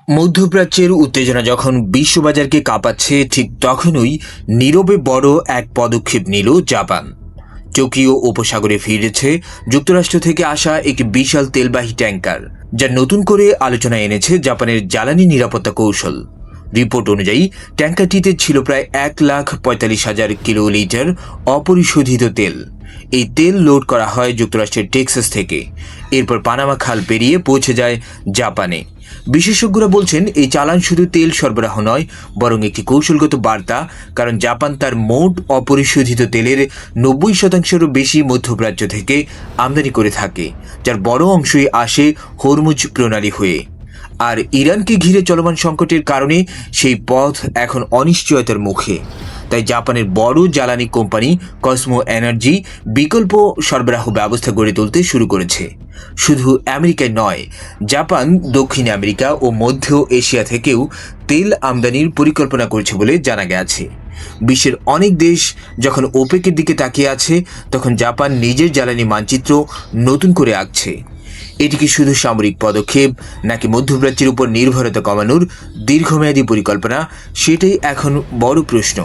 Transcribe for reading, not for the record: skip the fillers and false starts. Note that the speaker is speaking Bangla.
মধ্যপ্রাচ্যের উত্তেজনা যখন বিশ্ববাজারকে কাঁপাচ্ছে, ঠিক তখনই নীরবে বড় এক পদক্ষেপ নিল জাপান। টোকিও উপসাগরে ফিরেছে যুক্তরাষ্ট্র থেকে আসা একটি বিশাল তেলবাহী ট্যাঙ্কার, যা নতুন করে আলোচনায় এনেছে জাপানের জ্বালানি নিরাপত্তা কৌশল। রিপোর্ট অনুযায়ী ট্যাঙ্কারটিতে ছিল প্রায় 1,45,000 কিলোলিটার অপরিশোধিত তেল। এই তেল লোড করা হয় যুক্তরাষ্ট্রের টেক্সাস থেকে, এরপর পানামা খাল পেরিয়ে পৌঁছে যায় জাপানে। বিশেষজ্ঞরা বলছেন এই চালান শুধু তেল সরবরাহ নয়, বরং একটি কৌশলগত বার্তা, কারণ জাপান তার মোট অপরিশোধিত তেলের 90%-এরও বেশি মধ্যপ্রাচ্য থেকে আমদানি করে থাকে, যার বড় অংশই আসে হরমুজ প্রণালী হয়ে। আর ইরানকে ঘিরে চলমান সংকটের কারণে সেই পথ এখন অনিশ্চয়তার মুখে। তাই জাপানের বড় জ্বালানি কোম্পানি কসমো এনার্জি বিকল্প সরবরাহ ব্যবস্থা গড়ে তুলতে শুরু করেছে। শুধু আমেরিকায় নয়, জাপান দক্ষিণ আমেরিকা ও মধ্য এশিয়া থেকেও তেল আমদানির পরিকল্পনা করছে বলে জানা গেছে। বিশ্বের অনেক দেশ যখন ওপেকের দিকে তাকিয়ে আছে, তখন জাপান নিজের জ্বালানি মানচিত্র নতুন করে আঁকছে। এটি কি শুধু সামরিক পদক্ষেপ, নাকি মধ্যপ্রাচ্যের উপর নির্ভরতা কমানোর দীর্ঘমেয়াদী পরিকল্পনা, সেটাই এখন বড় প্রশ্ন।